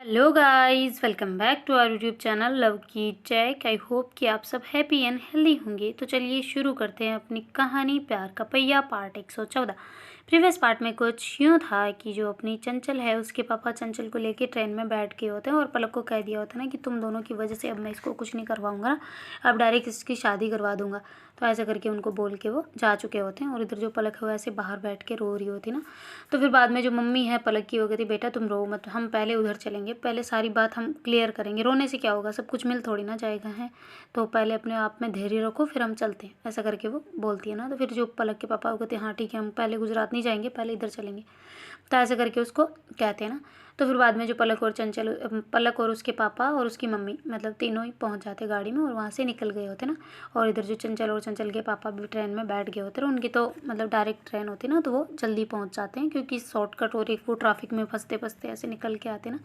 Hello guys, welcome back to our YouTube channel love की चैक। I hope कि आप सब हैप्पी एंड हेल्दी होंगे। तो चलिए शुरू करते हैं अपनी कहानी प्यार का पहिया पार्ट 114। प्रीवियस पार्ट में कुछ यूँ था कि जो अपनी चंचल है उसके पापा चंचल को लेके ट्रेन में बैठ गए होते हैं और पलक को कह दिया होता है ना कि तुम दोनों की वजह से अब मैं इसको कुछ नहीं करवाऊंगा ना, अब डायरेक्ट इसकी शादी करवा दूंगा। तो ऐसा करके उनको बोल के वो जा चुके होते हैं और इधर जो पलक है वो ऐसे बाहर बैठ के रो रही होती ना। तो फिर बाद में जो मम्मी है पलक की वो कहती बेटा तुम रो मत, हम पहले उधर चलेंगे, पहले सारी बात हम क्लियर करेंगे, रोने से क्या होगा, सब कुछ मिल थोड़ी ना जाएगा है। तो पहले अपने आप में धैर्य रखो फिर हम चलते हैं, ऐसा करके वो बोलती है ना। तो फिर जो पलक के पापा वो कहते हैं हाँ ठीक है, हम पहले गुजरात नहीं जाएंगे, पहले इधर चलेंगे। तो ऐसे करके उसको कहते हैं ना। तो फिर बाद में जो पलक और उसके पापा और उसकी मम्मी मतलब तीनों ही पहुंच जाते गाड़ी में और वहाँ से निकल गए होते ना। और इधर जो चंचल और चंचल के पापा भी ट्रेन में बैठ गए होते हैं, उनकी तो मतलब डायरेक्ट ट्रेन होती ना, तो वो जल्दी पहुँच जाते हैं क्योंकि शॉर्टकट और एक वो ट्रैफिक में फंसते फंसते ऐसे निकल के आते ना।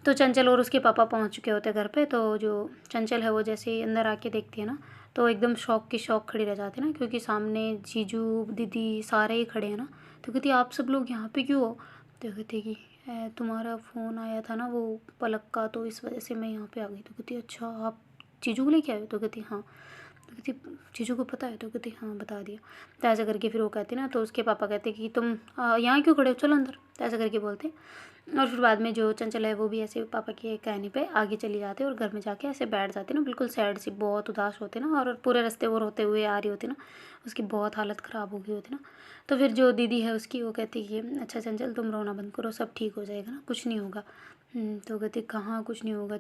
तो चंचल और उसके पापा पहुंच चुके होते घर पे। तो जो चंचल है वो जैसे ही अंदर आके देखती है ना, तो एकदम शौक की शौक खड़ी रह जाती है ना, क्योंकि सामने जीजू दीदी सारे ही खड़े हैं ना। तो कहती आप सब लोग यहाँ पे क्यों हो? तो कहती कि तुम्हारा फ़ोन आया था ना वो पलक का, तो इस वजह से मैं यहाँ पे आ गई। तो कहती अच्छा आप जीजू को लेके आए हो? तो कहती हाँ। तो कहती जीजू को पता है? तो कहती हाँ बता दिया। तो ऐसा करके फिर वो कहती ना, तो उसके पापा कहते कि तुम यहाँ क्यों खड़े हो, चलो अंदर। तो ऐसा करके बोलते। और फिर बाद में जो चंचल है वो भी ऐसे पापा के कहने पे आगे चली जाती है और घर में जाके ऐसे बैठ जाती है ना, बिल्कुल सैड सी, बहुत उदास होते ना। और पूरे रास्ते वो रोते हुए आ रही होती ना, उसकी बहुत हालत ख़राब हो गई होती ना। तो फिर जो दीदी है उसकी वो कहती है कि अच्छा चंचल तुम रोना बंद करो, सब ठीक हो जाएगा ना, कुछ नहीं होगा। तो कहती कहाँ कुछ नहीं होगा,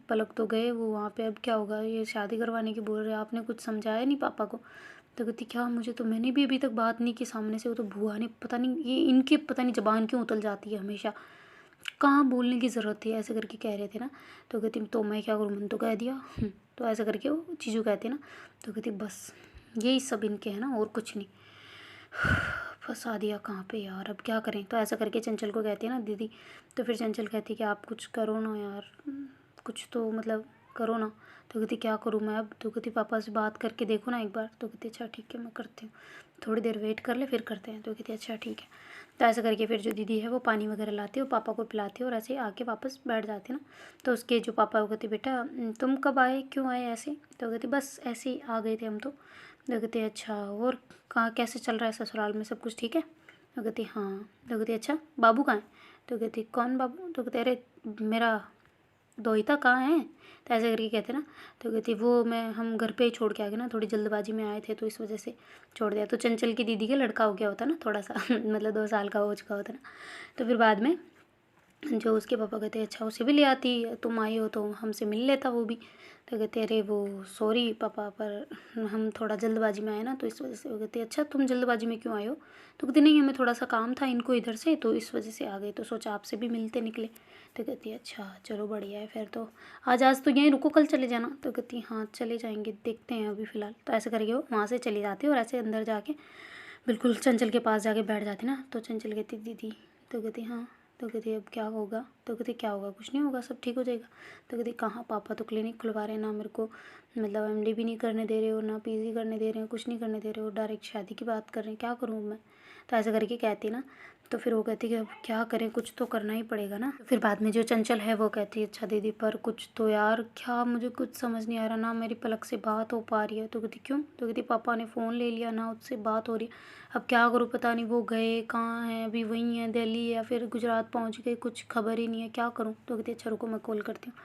पलक तो गए वो वहाँ पे, अब क्या होगा, ये शादी करवाने की बोल रहे, आपने कुछ समझाया नहीं पापा को? तो कहती क्या, मुझे तो मैंने भी अभी तक बात नहीं की सामने से, वो तो बुआ ने पता नहीं, ये इनकी पता नहीं ज़बान क्यों उतल जाती है हमेशा, कहाँ बोलने की ज़रूरत थी, ऐसे करके कह रहे थे ना। तो कहती तो मैं क्या करूँ, मैंने तो कह दिया। तो ऐसा करके वो चीज़ू कहते ना। तो कहती बस यही सब इनके है ना और कुछ नहीं। फंसा दिया कहाँ पे यार, अब क्या करें। तो ऐसा करके चंचल को कहती है ना दीदी। तो फिर चंचल कहती कि आप कुछ करो ना यार, कुछ तो मतलब करो ना। तो कहती क्या करूँ मैं अब? तो कहती पापा से बात करके देखो ना एक बार। तो कहती अच्छा ठीक है मैं करती हूँ, थोड़ी देर वेट कर ले फिर करते हैं। तो कहती अच्छा ठीक है। तो ऐसा करके फिर जो दीदी है वो पानी वगैरह लाती है और पापा को पिलाती है और ऐसे आके वापस बैठ जाती है ना। तो उसके जो पापा वो कहते बेटा तुम कब आए, क्यों आए ऐसे? तो कहती बस ऐसे ही आ गए थे हम तो। तो कहती अच्छा और कहाँ कैसे चल रहा है ससुराल में, सब कुछ ठीक है? तो कहती हाँ। तो कहती अच्छा बाबू कहाँ है? तो कहती कौन बाबू? तो कहते अरे मेरा दोहिता कहाँ है? तो ऐसे करके कहते ना। तो कहती वो मैं हम घर पे ही छोड़ के आ गए ना, थोड़ी जल्दबाजी में आए थे तो इस वजह से छोड़ दिया। तो चंचल की दीदी का लड़का हो गया होता ना थोड़ा सा मतलब 2 साल का हो चुका होता ना। तो फिर बाद में जो उसके पापा कहते अच्छा उसे भी ले आती, तुम आई हो तो हमसे मिल लेता वो भी। तो कहते अरे वो सॉरी पापा, पर हम थोड़ा जल्दबाजी में आए ना तो इस वजह से। वो कहते अच्छा तुम जल्दबाजी में क्यों आए हो? तो कहती नहीं हमें थोड़ा सा काम था इनको इधर से, तो इस वजह से आ गए, तो सोचा आपसे भी मिलते निकले। तो कहती अच्छा चलो बढ़िया है फिर तो, आज तो यहीं रुको कल चले जाना। तो कहती हाँ चले जाएंगे, देखते हैं अभी फ़िलहाल। तो ऐसे करके वो वहाँ से चली जाती है और ऐसे अंदर जाके बिल्कुल चंचल के पास जाके बैठ जाती ना। तो चंचल कहती दीदी। तो कहती हाँ। तो कहती अब क्या होगा? तो कहती क्या होगा, कुछ नहीं होगा, सब ठीक हो जाएगा। तो कहती कहाँ, पापा तो क्लिनिक खुलवा रहे हैं ना, मेरे को मतलब एमडी भी नहीं करने दे रहे हो ना पीजी करने दे रहे हो, कुछ नहीं करने दे रहे हो, डायरेक्ट शादी की बात कर रहे हैं, क्या करूँ मैं? तो ऐसा करके कहती ना। तो फिर वो कहती कि अब क्या करें, कुछ तो करना ही पड़ेगा ना। तो फिर बाद में जो चंचल है वो कहती है अच्छा दीदी पर कुछ तो यार, क्या मुझे कुछ समझ नहीं आ रहा ना, मेरी पलक से बात हो पा रही है। तो कहती क्यों? तो कहती पापा ने फ़ोन ले लिया ना, उससे बात हो रही है, अब क्या करूँ, पता नहीं वो गए कहाँ हैं, अभी वहीं हैं दिल्ली या फिर गुजरात पहुँच गए, कुछ खबर ही नहीं है, क्या करूँ? तो कहती अच्छा रुको मैं कॉल करती हूँ।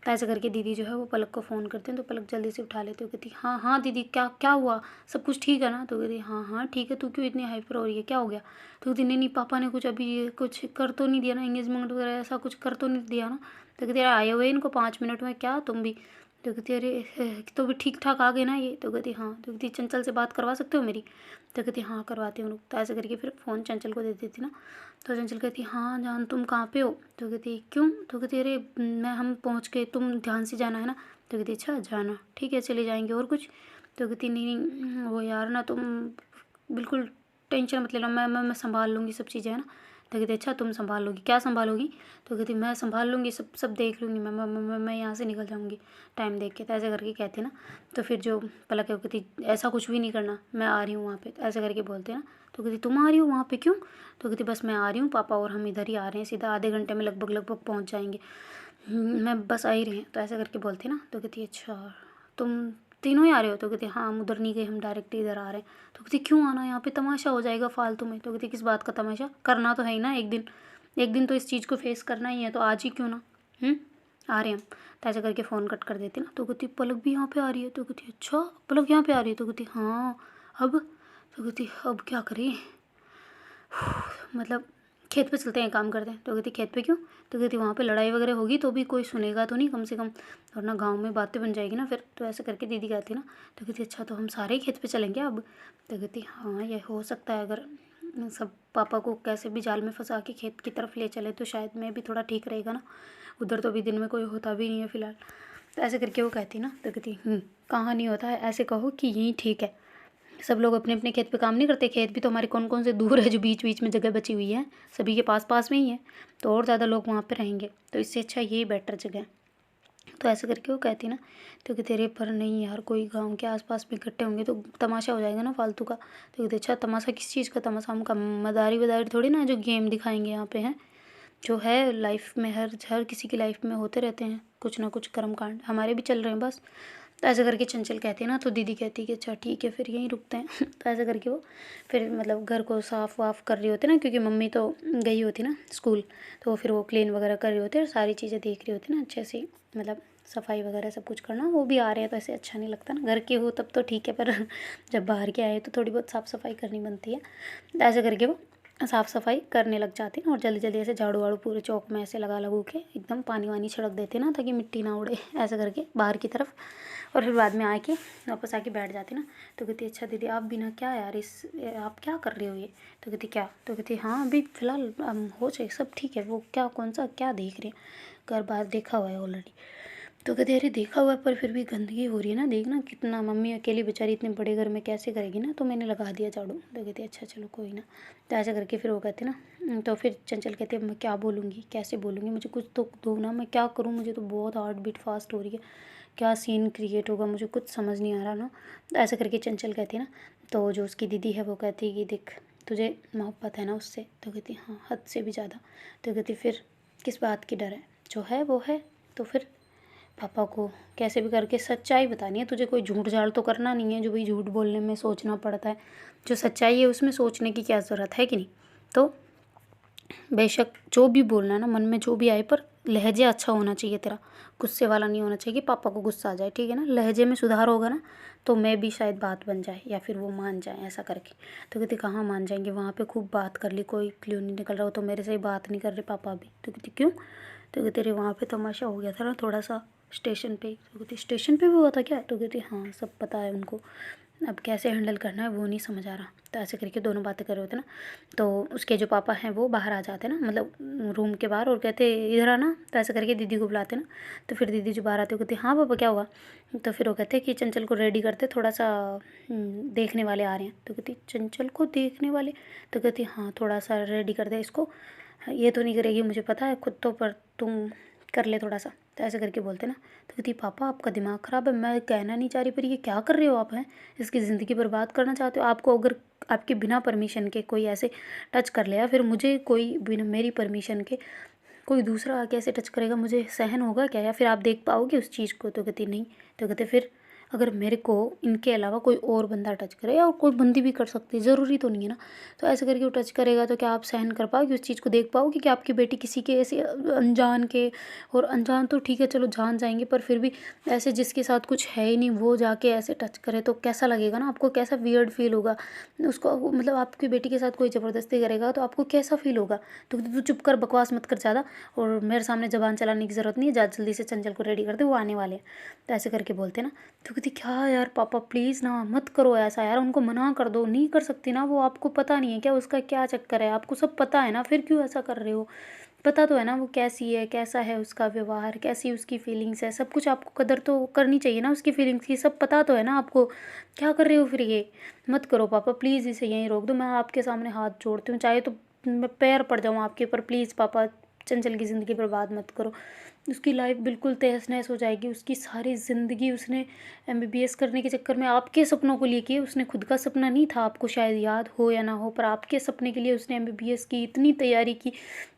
तो ऐसे करके दीदी जो है वो पलक को फ़ोन करते हैं। तो पलक जल्दी से उठा लेती है, कहती हाँ हाँ दीदी क्या क्या हुआ, सब कुछ ठीक है ना? तो कहती हाँ हाँ ठीक है, तू क्यों इतनी हाइपर हो रही है, क्या हो गया? तो कहती नहीं नहीं पापा ने कुछ अभी कुछ कर तो नहीं दिया ना, एंगेजमेंट वगैरह ऐसा कुछ कर तो नहीं दिया ना? तो कहती यार आए हुए इनको 5 मिनट में, क्या तुम भी? तो कहती अरे तो भी ठीक ठाक आ गए ना ये? तो कहती हाँ। तो कहती चंचल से बात करवा सकते हो मेरी? तो कहती हाँ करवाती हूँ। तो ऐसे करके फिर फ़ोन चंचल को दे देती ना। तो चंचल कहती हाँ जान तुम कहाँ पे हो? तो कहती क्यों? तो कहती अरे मैं हम पहुँच गए, तुम ध्यान से जाना है ना। तो कहती अच्छा जाना ठीक है चले जाएंगे, और कुछ? तो कहती नहीं नहीं वो यार ना तुम बिल्कुल टेंशन मत लेना, मैं संभाल लूँगी सब चीज़ें है ना। तो कहती अच्छा तुम संभाल लोगी, क्या संभालोगी? तो कहती मैं संभाल लूँगी, सब सब देख लूँगी, मैं यहाँ से निकल जाऊँगी टाइम देख के। तो ऐसे करके कहती ना। तो फिर जो पलक है वो कहती ऐसा कुछ भी नहीं करना, मैं आ रही हूँ वहाँ पे। तो ऐसे करके बोलते हैं ना। तो कहती तुम आ रही हो वहाँ पे क्यों? तो कहती बस मैं आ रही हूँ, पापा और हम इधर ही आ रहे हैं, सीधा आधे घंटे में लगभग पहुँच जाएंगे। मैं बस आ ही रही हूँ। तो ऐसा करके बोलती ना। तो कहती अच्छा तुम तीनों ही आ रहे हो? तो कहती हाँ, हम उधर नहीं गए, हम डायरेक्ट इधर आ रहे हैं। तो कहती क्यों आना, यहाँ पे तमाशा हो जाएगा फालतू में। तो कहती किस बात का तमाशा, करना तो है ही ना, एक दिन तो इस चीज़ को फेस करना ही है, तो आज ही क्यों ना। आ रहे हैं हम। तो ऐसा करके फ़ोन कट कर देती ना। तो कहती पलक भी यहाँ पे आ रही है? तो कहती अच्छा पलक यहाँ पे आ रही है? तो कहती हाँ अब। तो कहती अब क्या करें, मतलब खेत पे चलते हैं, काम करते हैं। तो कहती खेत पे क्यों? तो कहती वहाँ पे लड़ाई वगैरह होगी तो भी कोई सुनेगा तो नहीं कम से कम, और ना गांव में बातें बन जाएगी ना फिर। तो ऐसे करके दीदी कहती ना। तो कहती अच्छा तो हम सारे ही खेत पे चलेंगे अब? तो कहती हाँ ये हो सकता है, अगर सब पापा को कैसे भी जाल में फंसा के खेत की तरफ ले चले तो शायद मैं भी थोड़ा ठीक रहेगा ना, उधर तो अभी दिन में कोई होता भी नहीं है फ़िलहाल। तो ऐसे करके वो कहती ना। तो कहती कहाँ नहीं होता है, ऐसे कहो कि यही ठीक है, सब लोग अपने अपने खेत पे काम नहीं करते, खेत भी तो हमारे कौन कौन से दूर है जो बीच बीच में जगह बची हुई है, सभी के पास पास में ही है, तो और ज़्यादा लोग वहाँ पे रहेंगे, तो इससे अच्छा यही बेटर जगह है। तो ऐसे करके वो कहती ना। तो कहते तेरे पर नहीं यार, कोई गांव के आसपास भी इकट्ठे होंगे तो तमाशा हो जाएगा ना फालतू का। तो कहते अच्छा तमाशा किस चीज़ का तमाशा, हम मदारी वदारी थोड़ी ना जो गेम दिखाएंगे यहाँ पे हैं, जो है लाइफ में हर किसी की लाइफ में होते रहते हैं कुछ ना कुछ कर्मकांड, हमारे भी चल रहे हैं बस। तो ऐसा करके चंचल कहती है ना। तो दीदी कहती है कि अच्छा ठीक है फिर यहीं रुकते हैं। तो ऐसा करके वो फिर मतलब घर को साफ़ वाफ़ कर रही होती ना, क्योंकि मम्मी तो गई होती ना स्कूल, तो फिर वो क्लीन वगैरह कर रही होती है और सारी चीज़ें देख रही होती ना अच्छे से, मतलब सफाई वगैरह सब कुछ करना। वो भी आ रहे हैं तो ऐसे अच्छा नहीं लगता ना, घर के हो तब तो ठीक है, पर जब बाहर के आए तो थोड़ी बहुत साफ़ सफाई करनी बनती है। तो ऐसे करके वो साफ़ सफाई करने लग जाती ना, और जल्दी जल्दी ऐसे झाड़ू वाड़ू पूरे चौक में ऐसे लगा लगू के एकदम पानी वानी छिड़क देते ना, ताकि मिट्टी ना उड़े ऐसा करके बाहर की तरफ। और फिर बाद में आके वापस आके बैठ जाती ना। तो कहती अच्छा दीदी आप बिना क्या यार आप क्या कर रहे हो ये? तो कहती क्या? तो कहती हाँ अभी फ़िलहाल हो जाए सब ठीक है। वो क्या कौन सा क्या देख रहे हैं, घर बाहर देखा हुआ है ऑलरेडी। तो कहते अरे देखा हुआ है पर फिर भी गंदगी हो रही है ना, देखना कितना, मम्मी अकेली बेचारी इतने बड़े घर में कैसे करेगी ना, तो मैंने लगा दिया झाड़ू। तो कहती अच्छा चलो कोई ना। तो ऐसा करके फिर वो कहते ना। तो फिर चंचल कहते मैं क्या बोलूँगी, कैसे बोलूँगी, मुझे कुछ तो दो ना, मैं क्या करूँ, मुझे तो बहुत हार्ट बीट फास्ट हो रही है, क्या सीन क्रिएट होगा मुझे कुछ समझ नहीं आ रहा ना। तो ऐसा करके चंचल कहती है ना। तो जो उसकी दीदी है वो कहती है कि देख तुझे मोहब्बत है ना उससे? तो कहती हाँ हद से भी ज़्यादा। तो कहती फिर किस बात की डर है, जो है वो है। तो फिर पापा को कैसे भी करके सच्चाई बतानी है तुझे, कोई झूठ झाड़ तो करना नहीं है जो भाई झूठ बोलने में सोचना पड़ता है, जो सच्चाई है उसमें सोचने की क्या ज़रूरत है कि नहीं। तो बेशक जो भी बोलना है ना, मन में जो भी आए, पर लहजे अच्छा होना चाहिए तेरा, गुस्से वाला नहीं होना चाहिए कि पापा को गुस्सा आ जाए, ठीक है ना। लहजे में सुधार होगा ना तो मैं भी शायद बात बन जाए या फिर वो मान जाए ऐसा करके। तो कहती कहाँ मान जाएंगे, वहाँ पे खूब बात कर ली, कोई क्यों नहीं निकल रहा हो, तो मेरे से ही बात नहीं कर रहे पापा अभी। तो कहती क्यों? तो कहती अरे वहाँ पे तमाशा हो गया था ना थोड़ा सा स्टेशन पे। तो कहती स्टेशन पे भी हुआ था क्या? तो कहती हाँ सब पता है उनको, अब कैसे हैंडल करना है वो नहीं समझ आ रहा। तो ऐसे करके दोनों बातें कर रहे होते ना। तो उसके जो पापा हैं वो बाहर आ जाते ना, मतलब रूम के बाहर, और कहते इधर आना। तो ऐसे करके दीदी को बुलाते ना। तो फिर दीदी जो बाहर आते वो कहती हाँ पापा क्या हुआ? तो फिर वो कहते कि चंचल को रेडी करते, थोड़ा सा देखने वाले आ रहे हैं। तो कहती चंचल को देखने वाले? तो कहती हाँ थोड़ा सा रेडी कर दे इसको, ये तो नहीं करेगी मुझे पता है खुद तो, पर तुम कर ले थोड़ा सा। तो ऐसे करके बोलते ना। तो कहती पापा आपका दिमाग ख़राब है, मैं कहना नहीं चाह रही पर ये क्या कर रहे हो आप, हैं इसकी ज़िंदगी बर्बाद करना चाहते हो। आपको अगर आपके बिना परमिशन के कोई ऐसे टच कर लिया, फिर मुझे कोई बिना मेरी परमिशन के कोई दूसरा आके ऐसे टच करेगा, मुझे सहन होगा क्या, या फिर आप देख पाओगे उस चीज़ को? तो कहती नहीं। तो कहते फिर अगर मेरे को इनके अलावा कोई और बंदा टच करे, या कोई बंदी भी कर सकती है, ज़रूरी तो नहीं है ना। तो ऐसे करके वो टच करेगा तो क्या आप सहन कर पाओगे उस चीज़ को, देख पाओगे कि आपकी बेटी किसी के ऐसे अनजान के, और अनजान तो ठीक है चलो जान जाएंगे, पर फिर भी ऐसे जिसके साथ कुछ है ही नहीं वो जाके ऐसे टच करे तो कैसा लगेगा ना आपको, कैसा वियर्ड फील होगा उसको, मतलब आपकी बेटी के साथ कोई ज़बरदस्ती करेगा तो आपको कैसा फील होगा। तो तू चुप कर, बकवास मत कर ज़्यादा, और मेरे सामने ज़बान चलाने की ज़रूरत नहीं है, जा जल्दी से चंचल को रेडी कर दे वो आने वाले हैं। तो ऐसे करके बोलते ना। तो कहती क्या यार पापा प्लीज़ ना मत करो ऐसा यार, उनको मना कर दो, नहीं कर सकती ना वो, आपको पता नहीं है क्या उसका क्या चक्कर है, आपको सब पता है ना, फिर क्यों ऐसा कर रहे हो, पता तो है ना वो कैसी है, कैसा है उसका व्यवहार, कैसी उसकी फीलिंग्स है, सब कुछ आपको कदर तो करनी चाहिए ना उसकी फीलिंग्स की, सब पता तो है ना आपको, क्या कर रहे हो फिर ये? मत करो पापा प्लीज़, इसे यहीं रोक दो, मैं आपके सामने हाथ जोड़ती हूँ, चाहे तो मैं पैर पड़ जाऊँ आपके ऊपर, प्लीज़ पापा चंचल की ज़िंदगी बर्बाद मत करो। उसकी लाइफ बिल्कुल तहस नहस हो जाएगी। उसकी सारी ज़िंदगी उसने एमबीबीएस करने के चक्कर में आपके सपनों को लिए किए। उसने खुद का सपना नहीं था, आपको शायद याद हो या ना हो, पर आपके सपने के लिए उसने एमबीबीएस की, इतनी तैयारी की,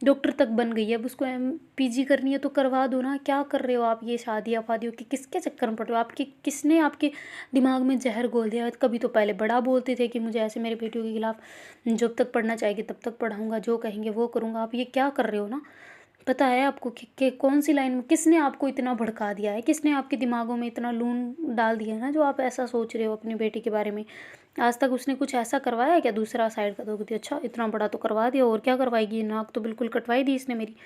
डॉक्टर तक बन गई है। अब उसको पीजी करनी है तो करवा दो ना। क्या कर रहे हो आप ये शादियाँ फादियों की, किसके चक्कर में पड़ रहे हो? आपके किसने आपके दिमाग में जहर घोल दिया? कभी तो पहले बड़ा बोलते थे कि मुझे ऐसे मेरे बेटियों के खिलाफ जब तक पढ़ना चाहेगी तब तक पढ़ाऊँगा, जो कहेंगे वो करूँगा। आप ये क्या कर रहे हो ना? पता है आपको कि कौन सी लाइन में किसने आपको इतना भड़का दिया है, किसने आपके दिमागों में इतना लून डाल दिया है ना, जो आप ऐसा सोच रहे हो अपनी बेटी के बारे में। आज तक उसने कुछ ऐसा करवाया है क्या दूसरा साइड का? तो कहती अच्छा इतना बड़ा तो करवा दिया, और क्या करवाएगी? नाक तो बिल्कुल कटवाई दी इसने मेरी।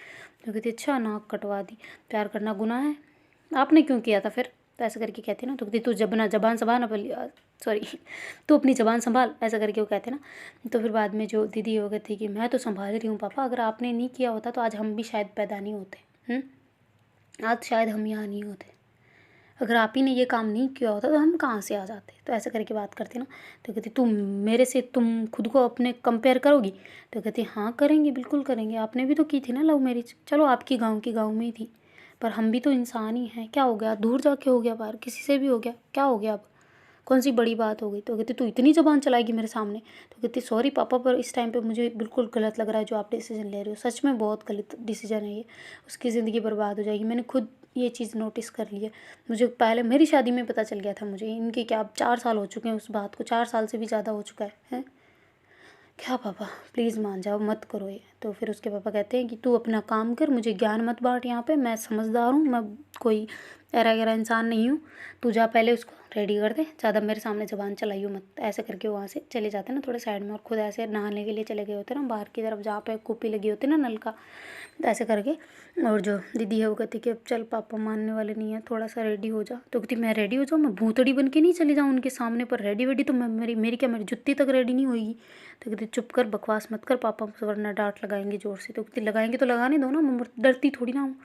तो कहती अच्छा नाक कटवा दी, प्यार करना गुनाह है, आपने क्यों किया था फिर? तो ऐसा करके कहते ना। तो कहती तू जब ना जबान संभाल, अपनी सॉरी तू अपनी जबान संभाल, ऐसा करके वो कहते ना। तो फिर बाद में जो दीदी हो गई थी कि मैं तो संभाल रही हूँ पापा, अगर आपने नहीं किया होता तो आज हम भी शायद पैदा नहीं होते। आज शायद हम यहाँ नहीं होते। अगर आप ही ने ये काम नहीं किया होता तो हम कहाँ से आ जाते? तो ऐसा करके बात करती ना। तो कहती तुम मेरे से, तुम खुद को अपने कंपेयर करोगी? तो कहती हाँ करेंगे, बिल्कुल करेंगे, आपने भी तो की थी ना लव मैरिज। चलो आपकी गाँव में ही थी, पर हम भी तो इंसान ही हैं। क्या हो गया? दूर जाके हो गया, बाहर किसी से भी हो गया, क्या हो गया अब? कौन सी बड़ी बात हो गई? तो कहती तू इतनी ज़बान चलाएगी मेरे सामने? तो कहती सॉरी पापा, पर इस टाइम पे मुझे बिल्कुल गलत लग रहा है जो आप डिसीजन ले रहे हो, सच में बहुत गलत डिसीजन है ये। उसकी ज़िंदगी बर्बाद हो जाएगी, मैंने खुद ये चीज़ नोटिस कर ली है। मुझे पहले मेरी शादी में पता चल गया था मुझे। इनके क्या अब 4 साल हो चुके हैं उस बात को, 4 साल से भी ज़्यादा हो चुका है, हैं? क्या पापा प्लीज़ मान जाओ, मत करो ये। तो फिर उसके पापा कहते हैं कि तू अपना काम कर, मुझे ज्ञान मत बांट यहाँ पे, मैं समझदार हूँ, मैं कोई ऐरा गैरा इंसान नहीं हूँ। तू जा पहले उसको रेडी कर दे, ज़्यादा मेरे सामने ज़बान चलाइयो मत। ऐसे करके वो वहाँ से चले जाते हैं ना थोड़े साइड में, और खुद ऐसे नहाने के लिए चले गए होते हैं ना बाहर की तरफ, जहाँ पे कूपी लगी होती है ना नल का। तो ऐसे करके, और जो दीदी है वो कहती कि अब चल पापा मानने वाले नहीं है, थोड़ा सा रेडी हो जा। तो कहती मैं रेडी हो जाऊँ? मैं भूतड़ी बन के नहीं चली जाऊँ उनके सामने, पर रेडी वेडी तो मैं, मेरी क्या, मेरी जुत्ती तक रेडी नहीं होगी। तो कहती चुप कर, बकवास मत कर, पापा वरना डांट लगाएंगे ज़ोर से। तो कहती लगाएंगे तो लगाने दो ना, मैं डरती थोड़ी ना हूँ,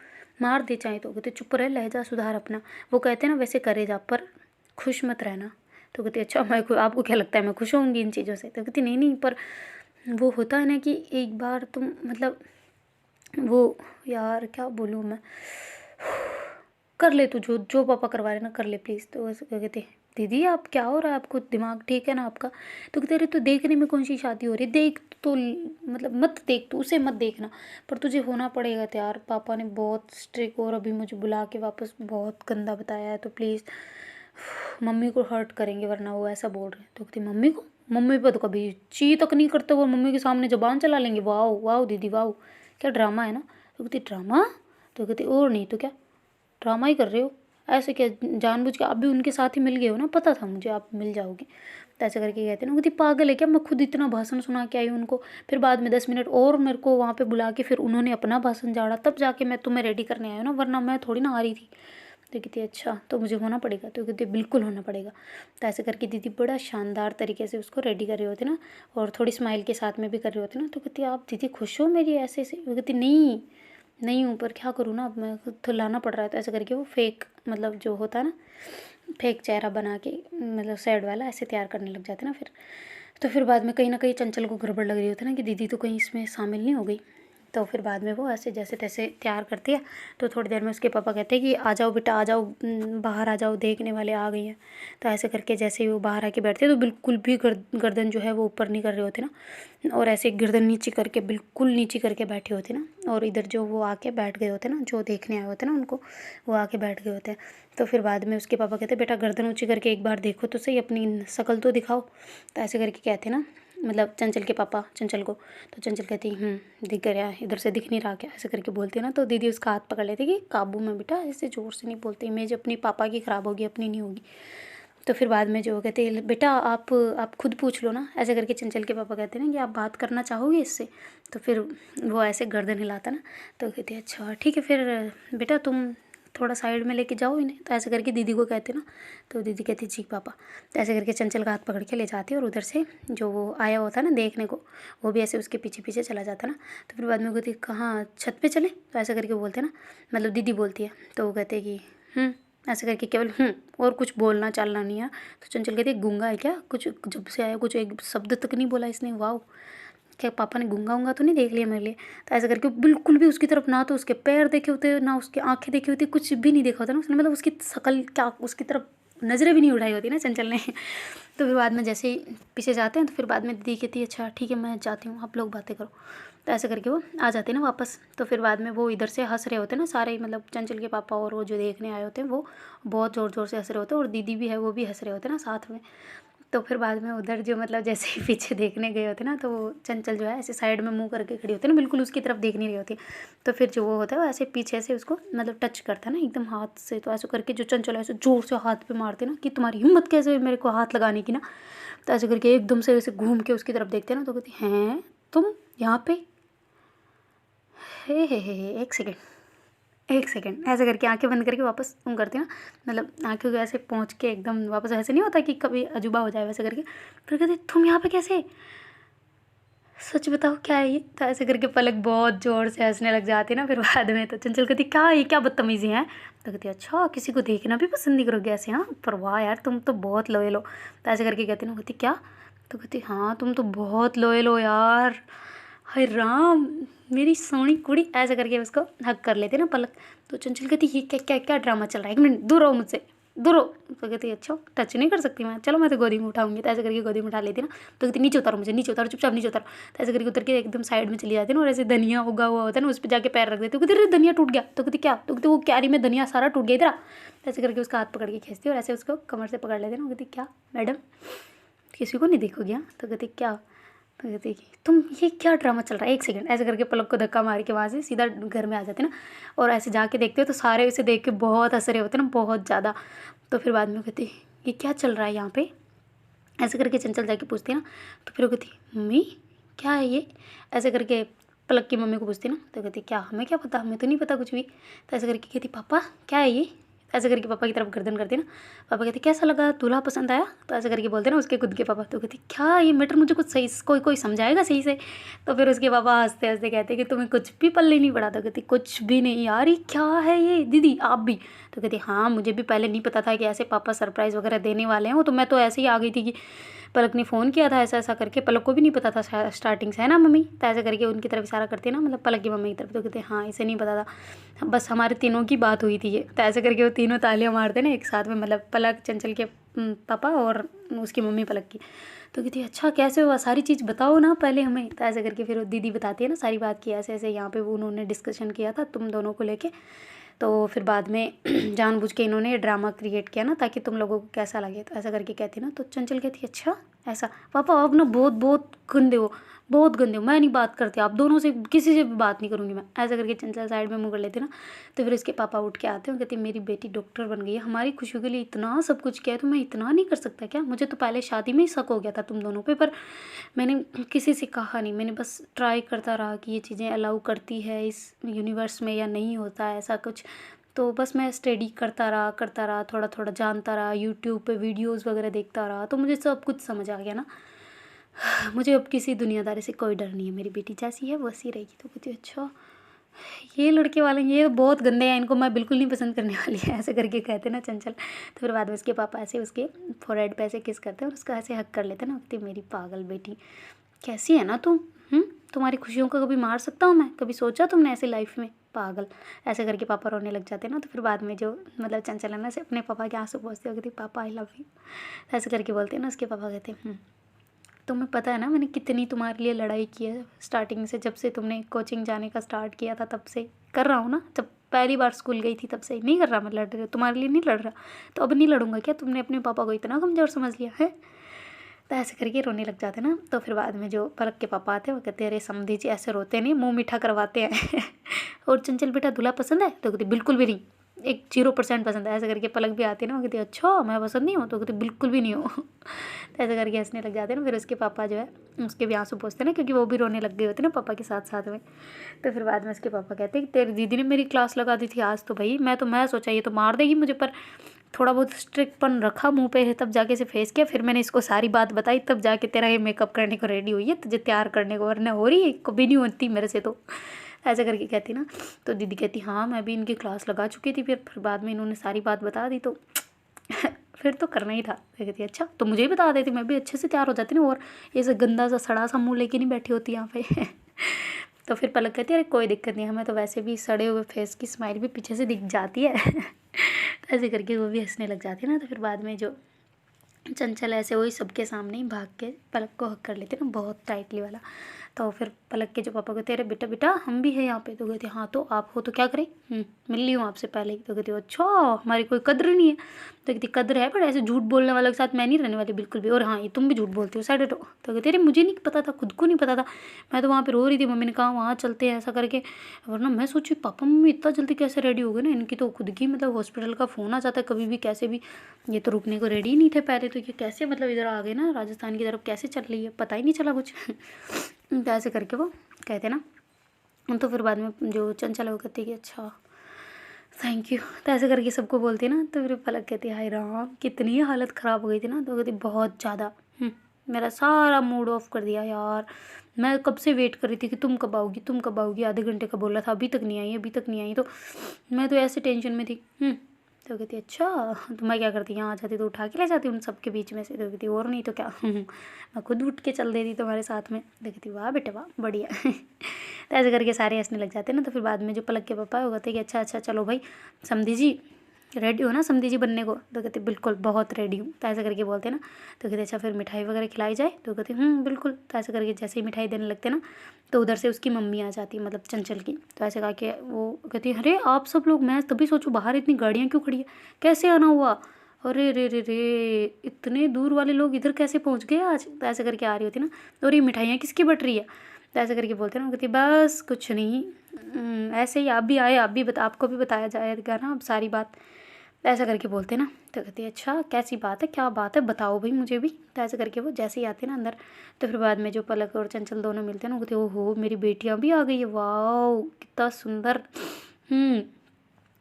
मार दे चाहे। तो कहते चुप रहे, लहजा सुधार अपना। वो कहते हैं ना वैसे करे जा, पर खुश मत रहना। तो कहती अच्छा मैं, आपको क्या लगता है मैं खुश होंगी इन चीज़ों से? तो कहती नहीं नहीं, पर वो होता है ना कि एक बार तुम मतलब वो, यार क्या बोलूँ मैं, कर ले तू, जो जो पापा करवा रहे ना कर ले प्लीज़। तो वैसे क्या कहते दीदी आप क्या हो रहा है, आपको दिमाग ठीक है ना आपका? तो कहते अरे तो देखने में कौन सी शादी हो रही है, देख तो मतलब मत देख, तू उसे मत देखना, पर तुझे होना पड़ेगा तैयार। पापा ने बहुत स्ट्रिक और अभी मुझे बुला के वापस बहुत गंदा बताया है, तो प्लीज़ मम्मी को हर्ट करेंगे वरना, वो ऐसा बोल रहे हैं। तो कहती मम्मी को? मम्मी पर तो कभी ची तक नहीं करते वो, मम्मी के सामने ज़बान चला लेंगे? वाह वाह दीदी वाह, क्या ड्रामा है ना। तो कहती ड्रामा? तो कहती और नहीं तो क्या, ड्रामा ही कर रहे हो ऐसे क्या जानबूझ के? आप भी उनके साथ ही मिल गए हो ना, पता था मुझे आप मिल जाओगे। तो ऐसे करके कहते ना, कहती पागल है क्या, मैं खुद इतना भाषण सुना के आई हूँ उनको, फिर बाद में 10 मिनट और मेरे को वहाँ पे बुला के फिर उन्होंने अपना भाषण झाड़ा, तब जाके मैं तुम्हें रेडी करने आई हूँ ना, वरना मैं थोड़ी ना आ रही थी। तो कहती अच्छा तो मुझे होना पड़ेगा? तो कहती बिल्कुल होना पड़ेगा। तो ऐसे करके दीदी बड़ा शानदार तरीके से उसको रेडी कर रहे होते ना, और थोड़ी स्माइल के साथ में भी कर रहे होते ना। तो कहती आप दीदी खुश हो मेरी ऐसे ऐसे? वो कहती नहीं नहीं हूँ, पर क्या करूँ ना, अब मैं खुद तो लाना पड़ रहा है। तो ऐसे करके वो फेक, मतलब जो होता है ना फेक चेहरा बना के, मतलब सैड वाला ऐसे तैयार करने लग जाते ना फिर। तो फिर बाद में कहीं ना कहीं चंचल को गड़बड़ लग रही होती है ना कि दीदी तो कहीं इसमें शामिल नहीं हो गई। तो फिर बाद में वो ऐसे जैसे तैसे तैयार करती है। तो थोड़ी देर में उसके पापा कहते हैं कि आ जाओ बेटा आ जाओ, बाहर आ जाओ, देखने वाले आ गई हैं। तो ऐसे करके जैसे ही वो बाहर आके बैठते हैं तो बिल्कुल भी गर्दन जो है वो ऊपर नहीं कर रहे होते ना, और ऐसे गर्दन नीचे करके बिल्कुल नीचे करके बैठे होते ना। और इधर जो वो आके बैठ गए होते ना, जो देखने आए होते ना उनको, वो आके बैठ गए होते हैं। तो फिर बाद में उसके पापा कहते बेटा गर्दन ऊँची करके एक बार देखो तो सही, अपनी शक्ल तो दिखाओ। तो ऐसे करके कहते ना, मतलब चंचल के पापा चंचल को। तो चंचल कहती दिख गया, इधर से दिख नहीं रहा क्या, ऐसे करके बोलती है ना। तो दीदी उसका हाथ पकड़ लेती कि काबू में बेटा, ऐसे ज़ोर से नहीं बोलती, इमेज अपनी पापा की ख़राब होगी, अपनी नहीं होगी। तो फिर बाद में जो कहते हैं बेटा आप खुद पूछ लो ना, ऐसे करके चंचल के पापा कहते हैं ना कि आप बात करना चाहोगे इससे? तो फिर वो ऐसे गर्दन हिलाता ना। तो कहती है अच्छा ठीक है फिर बेटा तुम थोड़ा साइड में लेके जाओ इन्हें। तो ऐसे करके दीदी को कहते ना। तो दीदी कहती जी पापा। तो ऐसे करके चंचल का हाथ पकड़ के ले जाती है, और उधर से जो वो आया होता है ना देखने को, वो भी ऐसे उसके पीछे पीछे चला जाता ना। तो फिर बाद में कहती कहाँ, छत पे चले? तो ऐसे करके बोलते ना, मतलब दीदी बोलती है। तो वो कहते कि ऐसे करके केवल और कुछ बोलना चालना नहीं है। तो चंचल कहती है गूंगा है क्या, कुछ जब से आया कुछ एक शब्द तक नहीं बोला इसने। वाह क्या पापा ने गूंगा वूंगा तो नहीं देख लिया मेरे लिए। तो ऐसे करके बिल्कुल भी उसकी तरफ ना तो उसके पैर देखे होते ना उसकी आंखें देखी होती, कुछ भी नहीं देखा होता ना उसने, मतलब उसकी शक्ल क्या उसकी तरफ नज़रें भी नहीं उठाई होती ना चंचल ने। तो फिर बाद में जैसे ही पीछे जाते हैं तो फिर बाद में दीदी कहती है अच्छा ठीक है मैं जाती हूँ, आप लोग बातें करो। तो ऐसे करके वो आ जाते हैं ना वापस। तो फिर बाद में वो इधर से हंस रहे होते हैं ना सारे, मतलब चंचल के पापा और वो जो देखने आए होते हैं वो बहुत ज़ोर ज़ोर से हंस रहे होते हैं, और दीदी भी है वो भी हंस रहे होते हैं ना साथ में। तो फिर बाद में उधर जो मतलब जैसे ही पीछे देखने गए होते ना, तो वो चंचल जो है ऐसे साइड में मुंह करके खड़ी होती है ना, बिल्कुल उसकी तरफ देख नहीं रही होती। तो फिर जो वो होता है वो ऐसे पीछे से उसको मतलब टच करता है ना एकदम हाथ से। तो ऐसे करके जो चंचल ऐसे जोर से हाथ पे मारते ना कि तुम्हारी हिम्मत कैसे मेरे को हाथ लगाने की ना। तो ऐसे करके एकदम से ऐसे घूम के उसकी तरफ देखते ना, तो कहती हैं तुम यहाँ पे, हे एक सेकेंड एक सेकेंड। ऐसे करके आंखें बंद करके वापस तुम करते ना, मतलब आंखें को ऐसे पहुँच के एकदम वापस, ऐसे नहीं होता कि कभी अजूबा हो जाए वैसे करके। फिर कहते तुम यहाँ पे कैसे, सच बताओ क्या है ये। तो ऐसे करके पलक बहुत ज़ोर से हंसने लग जाती है ना। फिर बाद में तो चंचल कहती क्या ये क्या बदतमीजी है। तो कहती अच्छा किसी को देखना भी पसंद नहीं करोगे ऐसे, हाँ पर वाह यार तुम तो बहुत लॉयल हो। तो ऐसे करके कहती ना, कहती क्या। तो कहती हाँ तुम तो बहुत लॉयल हो यार, हाय राम मेरी सोनी कुड़ी। ऐसे करके उसको हक कर लेते ना पलक। तो चंचल कहती ये क्या क्या क्या ड्रामा चल रहा है, एक मिनट दूर रहो मुझसे दूर हो। तो कहती अच्छा टच नहीं कर सकती मैं, चलो मैं तो गोदी में उठाऊंगी। तो ऐसे करके गोदी में उठा लेती ना। तो कहती नीचे उतारो मुझे, नीचे उतारो चुपचाप नीचे उतारो। तो ऐसे करके उतर के एकदम साइड में चली जाती है ना, और ऐसे धनिया उगा हुआ होता है ना उस पर जाके पैर रख देती। तो कहती अरे धनिया टूट गया। तो कहती क्या। तो कहती वो क्यारी में धनिया सारा टूट गया इधर आ। तो ऐसे करके उसका हाथ पकड़ के खींचती है और ऐसे उसको कमर से पकड़ लेते ना। कहती क्या मैडम किसी को नहीं देखोगे हाँ। तो कहती क्या। तो कहती तुम ये क्या ड्रामा चल रहा है, एक सेकंड। ऐसे करके पलक को धक्का मार के वहाँ से सीधा घर में आ जाते ना, और ऐसे जाके देखते हो तो सारे उसे देख के बहुत हंस रहे होते ना, बहुत ज़्यादा। तो फिर बाद में कहती ये क्या चल रहा है यहाँ पे। ऐसे करके चंचल जाके पूछती है ना। तो फिर वो कहती मम्मी क्या है ये। ऐसे करके पलक की मम्मी को पूछती ना। तो कहती क्या हमें क्या पता, हमें तो नहीं पता कुछ भी। तो ऐसे करके कहती पापा क्या है ये। ऐसे करके पापा की तरफ गर्दन करती ना। पापा कहते कैसा लगा दूल्हा पसंद आया। तो ऐसे करके बोलते ना उसके खुद के पापा। तो कहती क्या ये मैटर मुझे कुछ सही कोई कोई समझाएगा सही से। तो फिर उसके पापा हंसते हंसते कहते कि तुम्हें कुछ भी पल्ले नहीं पड़ा। तो कहती कुछ भी नहीं यार ये क्या है ये दीदी आप भी। तो कहती हाँ मुझे भी पहले नहीं पता था कि ऐसे पापा सरप्राइज़ वगैरह देने वाले हैं, तो मैं तो ऐसे ही आ गई थी कि पलक ने फ़ोन किया था ऐसा ऐसा करके। पलक को भी नहीं पता था स्टार्टिंग से, है ना मम्मी। तो ऐसे करके उनकी तरफ इशारा करती है ना, मतलब पलक की मम्मी की तरफ। तो कहते हाँ इसे नहीं पता था, बस हमारे तीनों की बात हुई थी ये। तो ऐसे करके वो तीनों तालियां मारते ना एक साथ में, मतलब पलक चंचल के पापा और उसकी मम्मी पलक की। तो कहती अच्छा कैसे हुआ सारी चीज़ बताओ ना पहले हमें। तो ऐसे करके फिर वो दीदी बताती है ना सारी बात की, ऐसे ऐसे यहाँ पे वो उन्होंने डिस्कशन किया था तुम दोनों को लेके। तो फिर बाद में जानबूझ के इन्होंने ये ड्रामा क्रिएट किया ना ताकि तुम लोगों को कैसा लगे। तो ऐसा करके कहती ना। तो चंचल कहती अच्छा ऐसा। पापा अब ना बहुत बहुत गंदे हो, बहुत गंदे हो, मैं नहीं बात करती आप दोनों से, किसी से भी बात नहीं करूँगी मैं। ऐसा करके चंचल साइड में मुँह कर लेते ना। तो फिर उसके पापा उठ के आते हैं, कहते मेरी बेटी डॉक्टर बन गई है, हमारी खुशी के लिए इतना सब कुछ किया है, तो मैं इतना नहीं कर सकता क्या। मुझे तो पहले शादी में ही शक हो गया था तुम दोनों पे, पर मैंने किसी से कहा नहीं, मैंने बस ट्राई करता रहा कि ये चीज़ें अलाउ करती है इस यूनिवर्स में या नहीं होता है ऐसा कुछ। तो बस मैं स्टडी करता रहा थोड़ा थोड़ा जानता रहा, यूट्यूब पे वीडियोस वगैरह देखता रहा, तो मुझे सब कुछ समझ आ गया ना। मुझे अब किसी दुनियादारी से कोई डर नहीं है, मेरी बेटी जैसी है वैसी रहेगी। तो कहती अच्छा ये लड़के वाले ये बहुत गंदे हैं, इनको मैं बिल्कुल नहीं पसंद करने वाली है। ऐसे करके कहते ना चंचल। तो फिर बाद में उसके पापा ऐसे उसके फोरहेड पे ऐसे किस करते हैं और उसका ऐसे हक कर लेते ना। कहती मेरी पागल बेटी कैसी है ना तुम, तुम्हारी खुशियों को कभी मार सकता हूँ मैं, कभी सोचा तुमने ऐसे लाइफ में, पागल। ऐसे करके पापा रोने लग जाते हैं ना। तो फिर बाद में जो मतलब चंचल है ना से अपने पापा के आंसू पोंछते हो, कहती पापा आई लव यू। ऐसे करके बोलते हैं ना उसके पापा, कहते हैं तुम्हें पता है ना मैंने कितनी तुम्हारे लिए लड़ाई की है स्टार्टिंग से, जब से तुमने कोचिंग जाने का स्टार्ट किया था तब से कर रहा हूँ ना, जब पहली बार स्कूल गई थी तब से नहीं कर रहा मैं, लड़ रही हूँ तुम्हारे लिए नहीं लड़ रहा, तो अब नहीं लड़ूंगा क्या, तुमने अपने पापा को इतना कमज़ोर समझ लिया है। तो ऐसे करके रोने लग जाते ना। तो फिर बाद में जो पलक के पापा आते हैं वो कहते हैं अरे समधी जी ऐसे रोते नहीं, मुँह मीठा करवाते हैं। और चंचल बेटा दूल्हा पसंद है। तो कहती बिल्कुल भी नहीं, एक 0% पसंद है। ऐसे करके पलक भी आती है ना, वो कहती अच्छा मैं पसंद नहीं हूँ। तो कहती बिल्कुल भी नहीं हो। तो ऐसे करके हंसने लग जाते हैं ना। फिर उसके पापा जो है उसके भी आंसू पोंछते ना, क्योंकि वो भी रोने लग गए होते ना पापा के साथ साथ में। तो फिर बाद में उसके पापा कहते हैं कि तेरी दीदी ने मेरी क्लास लगा दी थी आज, तो भाई मैं सोचा ये तो मार देगी मुझे, पर थोड़ा बहुत स्ट्रिक्टपन रखा मुंह पे है तब जाके इसे फेस किया, फिर मैंने इसको सारी बात बताई तब जाके तेरा ये मेकअप करने को रेडी हुई है, तुझे तैयार करने को, वरना हो रही है कभी नहीं होती मेरे से। तो ऐसा करके कहती ना। तो दीदी कहती हाँ मैं भी इनकी क्लास लगा चुकी थी, फिर बाद में इन्होंने सारी बात बता दी। तो फिर तो करना ही था। तो कहती अच्छा तो मुझे ही बता देती, मैं भी अच्छे से तैयार हो जाती ना, और ऐसे गंदा सा सड़ा सा मुँह लेके नहीं बैठी होती यहाँ पे। तो फिर पलक कहती है अरे कोई दिक्कत नहीं, हमें तो वैसे भी सड़े हुए फेस की स्माइल भी पीछे से दिख जाती है। तो ऐसे करके वो भी हंसने लग जाती है ना। तो फिर बाद में जो चंचल ऐसे वही सबके सामने ही भाग के पलक को हक कर लेते ना, बहुत टाइटली वाला। तो फिर पलक के जो पापा कहते अरे बेटा बेटा हम भी हैं यहाँ पे। तो कहते हाँ तो आप हो तो क्या करें, मिल ली हूँ आपसे पहले ही। तो कहती अच्छा हमारी कोई कद्र नहीं है। तो कहती कद्र है पर ऐसे झूठ बोलने वालों के साथ मैं नहीं रहने वाली बिल्कुल भी, और हाँ ये तुम भी झूठ बोलती हो साइड हटो। तो कहती अरे मुझे नहीं पता था, खुद को नहीं पता था, मैं तो वहाँ पर रो रही थी, मम्मी ने कहा वहाँ चलते हैं ऐसा करके। वरना मैं सोची पापा मम्मी इतना जल्दी कैसे रेडी हो गए ना, इनकी तो खुद की मतलब हॉस्पिटल का फ़ोन आ जाता है कभी भी कैसे भी, ये तो रुकने को रेडी ही नहीं थे पहले। तो ये कैसे मतलब इधर आ गए ना राजस्थान की तरफ, कैसे चल रही है पता ही नहीं चला कुछ। तो ऐसे करके वो कहते ना। तो फिर बाद में जो चंचल है वो कहती है कि अच्छा थैंक यू। तो ऐसे करके सबको बोलती है ना। तो फिर पलक कहती है हाय राम कितनी हालत ख़राब हो गई थी ना। तो कहती बहुत ज़्यादा, मेरा सारा मूड ऑफ कर दिया यार, मैं कब से वेट कर रही थी कि तुम कब आओगी तुम कब आओगी, आधे घंटे का बोला था अभी तक नहीं आई अभी तक नहीं आई। तो मैं तो ऐसे टेंशन में थी। तो कहती अच्छा तो मैं क्या करती, यहाँ आ जाती तो उठा के ले जाती उन सबके बीच में से। तो कहती और नहीं तो क्या, मैं खुद उठ के चल देती तुम्हारे साथ में। तो कहती वाह बेटे वाह बढ़िया। तो ऐसे करके सारे हंसने लग जाते हैं ना। तो फिर बाद में जो पलक के पापा वो कहते कि अच्छा अच्छा चलो भाई समधी जी रेडी हो ना समधी जी बनने को। तो कहते बिल्कुल बहुत रेडी हूँ। तो ऐसे करके बोलते ना। तो कहते अच्छा फिर मिठाई वगैरह खिलाई जाए। तो कहते बिल्कुल। तो ऐसे करके जैसे ही मिठाई देने लगते ना तो उधर से उसकी मम्मी आ जाती मतलब चंचल की। तो ऐसे कहा कि वो कहती अरे आप सब लोग, मैं तभी सोचूं बाहर इतनी गाड़ियाँ क्यों खड़ी है, कैसे आना हुआ, अरे रे रे रे इतने दूर वाले लोग इधर कैसे पहुँच गए आज। तो ऐसे करके आ रही होती ना। और ये मिठाइयाँ किसकी बट रही है। तो ऐसे करके बोलते ना। वो कहती बस कुछ नहीं, ऐसे ही आप भी आए, आप भी आपको भी बताया जाएगा ना अब सारी बात। ऐसा करके बोलते ना। तो कहती है अच्छा कैसी बात है क्या बात है बताओ भाई मुझे भी। तो ऐसे करके वो जैसे ही आते ना अंदर। तो फिर बाद में जो पलक और चंचल दोनों मिलते हैं ना, वो कहते ओहो मेरी बेटियाँ भी आ गई है, वाह कितना सुंदर,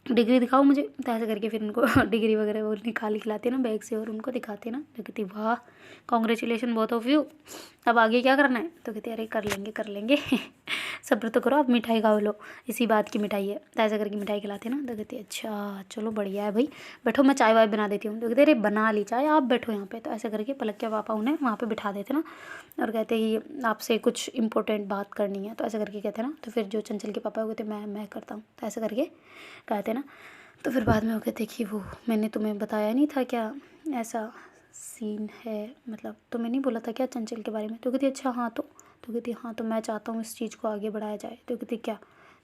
डिग्री दिखाओ मुझे। तो ऐसे करके फिर उनको डिग्री वगैरह वो निकाल खिलाते ना बैग से और उनको दिखाते ना। तो कहती वाह कॉन्ग्रेचुलेशन बोथ ऑफ यू, अब आगे क्या करना है। तो कहती अरे कर लेंगे कर लेंगे। सब्र तो करो, आप मिठाई खाओ लो, इसी बात की मिठाई है। तो ऐसा करके मिठाई खिलाते ना। तो कहती अच्छा चलो बढ़िया है भाई, बैठो मैं चाय वाय बना देती हूँ। तो कहते अरे बना ली चाय, आप बैठो यहाँ पे। तो ऐसे करके पलक के पापा उन्हें वहाँ पे बिठा देते ना और कहते कि आपसे कुछ इंपॉर्टेंट बात करनी है। तो ऐसे करके कहते ना। तो फिर जो चंचल के पापा कहते मैं करता हूँ। तो ऐसे करके कहते ना। तो फिर बाद में वो कहते कि वो मैंने तुम्हें बताया नहीं था क्या ऐसा सीन है, मतलब तुम्हें नहीं बोला था क्या चंचल के बारे में। तो कहती अच्छा हाँ तो कहती हाँ तो मैं चाहता हूँ इस चीज़ को आगे बढ़ाया जाए। तो कहती क्या।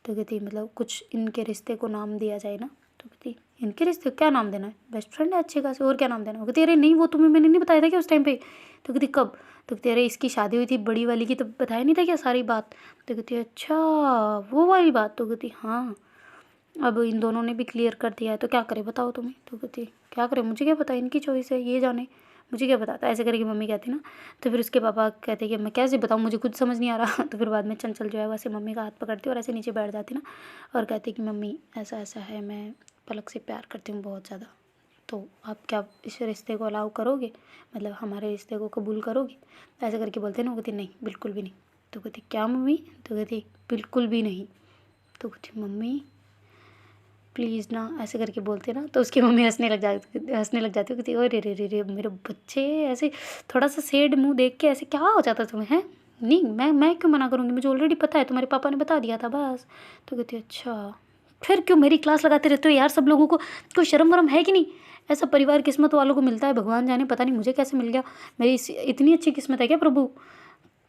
तो कहती मतलब कुछ इनके रिश्ते को नाम दिया जाए ना। तो कहती इनके रिश्ते क्या नाम देना है, बेस्ट फ्रेंड है अच्छे खासे, और क्या नाम देना। वो कहती अरे नहीं वो तुम्हें मैंने नहीं बताया था क्या उस टाइम पे। तो कहती कब। तो कहती अरे इसकी शादी हुई थी बड़ी वाली की, तो बताया नहीं था क्या सारी बात। तो कहती अच्छा वो वाली बात। तो कहती हाँ अब इन दोनों ने भी क्लियर कर दिया है तो क्या करे बताओ तुम्हें। तो कहती क्या करे मुझे क्या पता, इनकी चॉइस है ये जाने, मुझे क्या पता। तो ऐसे करके मम्मी कहती ना। तो फिर उसके पापा कहते कि मैं कैसे बताऊँ मुझे कुछ समझ नहीं आ रहा। तो फिर बाद में चंचल जो है वैसे मम्मी का हाथ पकड़ती और ऐसे नीचे बैठ जाती ना और कहती कि मम्मी ऐसा ऐसा है, मैं पलक से प्यार करती हूँ बहुत ज़्यादा, तो आप क्या इस रिश्ते को अलाउ करोगे, मतलब हमारे रिश्ते को कबूल करोगे। तो ऐसे करके बोलते ना। वो कहती नहीं बिल्कुल भी नहीं। तो कहती क्या मम्मी। तो कहती बिल्कुल भी नहीं। तो कहती मम्मी प्लीज़ ना, ऐसे करके बोलते ना। तो उसकी मम्मी हंसने लग जाती कहती अरे रे रे रे मेरे बच्चे, ऐसे थोड़ा सा सेड मुंह देख के ऐसे क्या हो जाता तुम्हें है। नहीं मैं क्यों मना करूँगी, मुझे ऑलरेडी पता है, तुम्हारे पापा ने बता दिया था बस। तो कहती अच्छा फिर क्यों मेरी क्लास लगाते रहते हो यार, सब लोगों को कोई शर्म वरम है कि नहीं। ऐसा परिवार किस्मत वालों को मिलता है, भगवान जाने पता नहीं मुझे कैसे मिल गया, मेरी इतनी अच्छी किस्मत है क्या प्रभु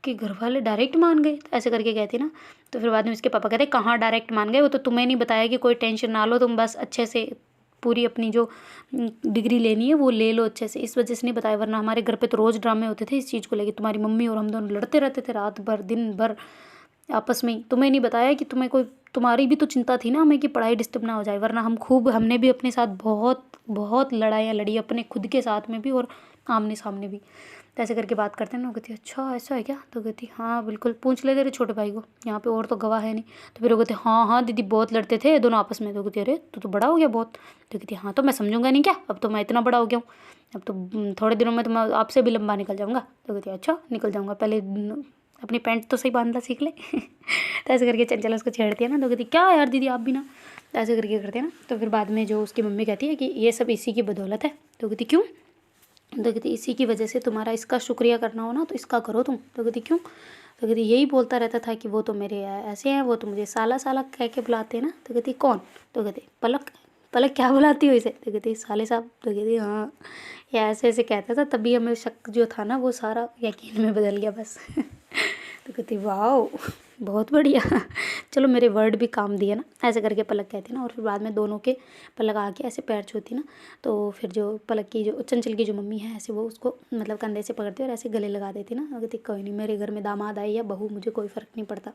कि घर वाले डायरेक्ट मान गए। तो ऐसे करके कहती ना। तो फिर बाद में उसके पापा कहते कहाँ डायरेक्ट मान गए, वो तो तुम्हें नहीं बताया कि कोई टेंशन ना लो, तुम बस अच्छे से पूरी अपनी जो डिग्री लेनी है वो ले लो अच्छे से, इस वजह से नहीं बताया, वरना हमारे घर पे तो रोज़ ड्रामे होते थे इस चीज़ को लेकर, तुम्हारी मम्मी और हम दोनों लड़ते रहते थे रात भर दिन भर आपस में ही। तुम्हें नहीं बताया कि तुम्हें कोई, तुम्हारी भी तो चिंता थी ना हमें कि पढ़ाई डिस्टर्ब ना हो जाए, वरना हमने भी अपने साथ बहुत बहुत लड़ाइयाँ लड़ी, अपने खुद के साथ में भी और आमने सामने भी। तो ऐसे करके बात करते हैं ना। वो कहती अच्छा ऐसा है क्या। तो कहती हाँ बिल्कुल, पूछ ले तेरे छोटे भाई को, यहाँ पे और तो गवाह है नहीं। तो फिर वो कहते हाँ दीदी बहुत लड़ते थे दोनों आपस में। तो कहती अरे तू तो बड़ा हो गया बहुत। तो कहती हाँ तो मैं समझूंगा नहीं क्या, अब तो मैं इतना बड़ा हो गया हूँ, अब तो थोड़े दिनों में तो मैं आपसे भी लंबा निकल जाऊँगा। तो कहती अच्छा निकल जाऊँगा, पहले अपनी पैंट तो सही बांधना सीख ले। तो ऐसे करके चंचल उसको छेड़ती है ना। तो कहती क्या यार दीदी आप भी ना। तो ऐसे करके करते हैं ना। तो फिर बाद में जो उसकी मम्मी कहती है कि ये सब इसी की बदौलत है, तो कहती क्यों? तो कहती इसी की वजह से तुम्हारा इसका शुक्रिया करना हो ना तो इसका करो तुम। तो कहती क्यों? तो कहती यही बोलता रहता था कि वो तो मेरे ऐसे हैं, वो तो मुझे साला साला कह के बुलाते हैं ना। तो कहती कौन? तो कहती पलक। पलक क्या बुलाती हो इसे? तो कहती साले साहब। तो कहती हाँ, ये ऐसे ऐसे कहता था, तभी हमें शक जो था ना वो सारा यकीन में बदल गया बस। तो कहती वाह बहुत बढ़िया। चलो मेरे वर्ड भी काम दिए ना, ऐसे करके पलक कहती ना। और फिर बाद में दोनों के पलक आके ऐसे पैर छूती ना, तो फिर जो पलक की जो चंचल की जो मम्मी है ऐसे वो उसको मतलब कंधे से पकड़ती और ऐसे गले लगा देती ना। कहती कोई नहीं, मेरे घर में दामाद आई या बहू, मुझे कोई फ़र्क नहीं पड़ता,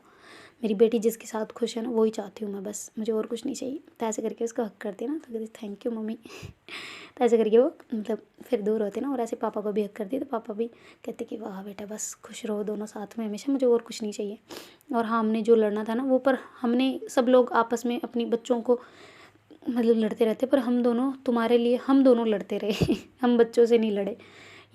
मेरी बेटी जिसके साथ खुश है ना वही चाहती हूँ मैं, बस मुझे और कुछ नहीं चाहिए। तो ऐसे करके उसको हक करती ना। तो कहती थैंक यू मम्मी। तो ऐसे करके वो मतलब फिर दूर होते ना, और ऐसे पापा को भी हक करती। तो पापा भी कहते कि वाह बेटा बस खुश रहो दोनों साथ में हमेशा, मुझे और कुछ नहीं चाहिए। और हाँ, हमने जो लड़ना था ना वो, पर हमने सब लोग आपस में अपनी बच्चों को मतलब लड़ते रहते, पर हम दोनों तुम्हारे लिए हम दोनों लड़ते रहे। हम बच्चों से नहीं लड़े,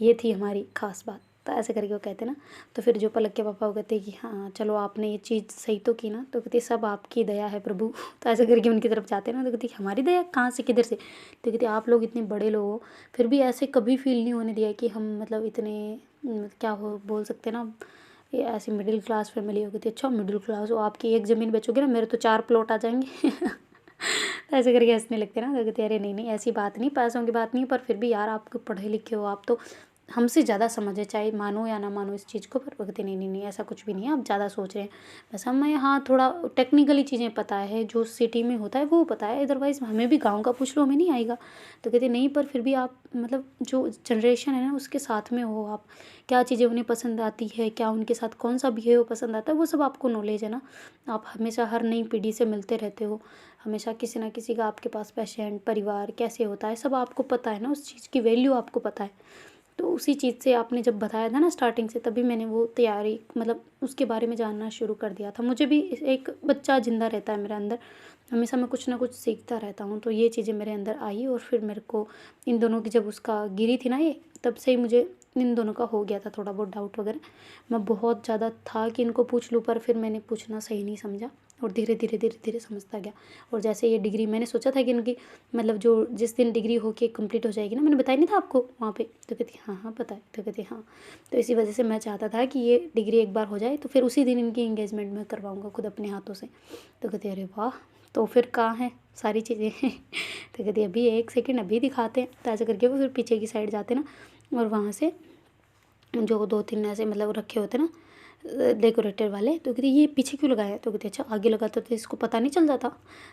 ये थी हमारी ख़ास बात। तो ऐसे करके वो कहते ना। तो फिर जो पलक के पापा वो कहते कि हाँ चलो आपने ये चीज़ सही तो की ना। तो कहती सब आपकी दया है प्रभु। तो ऐसे करके उनकी तरफ जाते ना। तो कहती हमारी दया कहाँ से, किधर से? तो कहती आप लोग इतने बड़े लोग हो, फिर भी ऐसे कभी फील नहीं होने दिया कि हम मतलब इतने क्या हो बोल सकते ना, ये ऐसी मिडिल क्लास फैमिली हो। कहती अच्छा मिडिल क्लास हो, आपकी एक ज़मीन बेचोगे ना, मेरे तो 4 प्लॉट आ जाएंगे। तो ऐसे करके हंसने लगते ना। तो कहते अरे नहीं नहीं ऐसी बात नहीं, पैसों की बात नहीं, पर फिर भी यार आप पढ़े लिखे हो, आप तो हमसे ज़्यादा समझे, चाहे मानो या ना मानो इस चीज़ को। पर वो कहते नहीं नहीं नहीं ऐसा कुछ भी नहीं है, आप ज़्यादा सोच रहे हैं, बस हमें हाँ थोड़ा टेक्निकली चीज़ें पता है, जो सिटी में होता है वो पता है, अदरवाइज़ हमें भी गाँव का पूछ लो हमें नहीं आएगा। तो कहते नहीं, पर फिर भी आप मतलब जो जनरेशन है ना उसके साथ में हो आप, क्या चीज़ें उन्हें पसंद आती है, क्या उनके साथ कौन सा बिहेव पसंद आता है, वो सब आपको नॉलेज है ना। आप हमेशा हर नई पीढ़ी से मिलते रहते हो, हमेशा किसी ना किसी का आपके पास पेशेंट परिवार कैसे होता है सब आपको पता है ना, उस चीज़ की वैल्यू आपको पता है। तो उसी चीज़ से आपने जब बताया था ना स्टार्टिंग से, तभी मैंने वो तैयारी मतलब उसके बारे में जानना शुरू कर दिया था। मुझे भी एक बच्चा ज़िंदा रहता है मेरे अंदर, हमेशा मैं कुछ ना कुछ सीखता रहता हूँ। तो ये चीज़ें मेरे अंदर आई, और फिर मेरे को इन दोनों की जब उसका गिरी थी ना ये, तब से ही मुझे इन दोनों का हो गया था थोड़ा बहुत डाउट वगैरह। मैं बहुत ज़्यादा था कि इनको पूछ लूँ, पर फिर मैंने पूछना सही नहीं समझा, और धीरे धीरे धीरे धीरे समझता गया। और जैसे ये डिग्री मैंने सोचा था कि इनकी मतलब जो जिस दिन डिग्री होके कंप्लीट हो जाएगी ना, मैंने बताया नहीं था आपको वहाँ पे। तो कहती हाँ हाँ पता है। तो कहती हाँ, तो इसी वजह से मैं चाहता था कि ये डिग्री एक बार हो जाए तो फिर उसी दिन इनकी इंगेजमेंट में करवाऊँगा खुद अपने हाथों से। तो कहती अरे वाह, तो फिर कहाँ है सारी चीज़ें? तो कहती अभी एक सेकेंड अभी दिखाते हैं। तो ऐसे करके वो फिर पीछे की साइड जाते ना, और वहाँ से जो 2-3 ऐसे मतलब रखे होते ना डेकोरेटर वाले। तो कहती ये पीछे क्यों लगाया? तो कहती अच्छा आगे लगाता तो इसको पता नहीं चल जाता।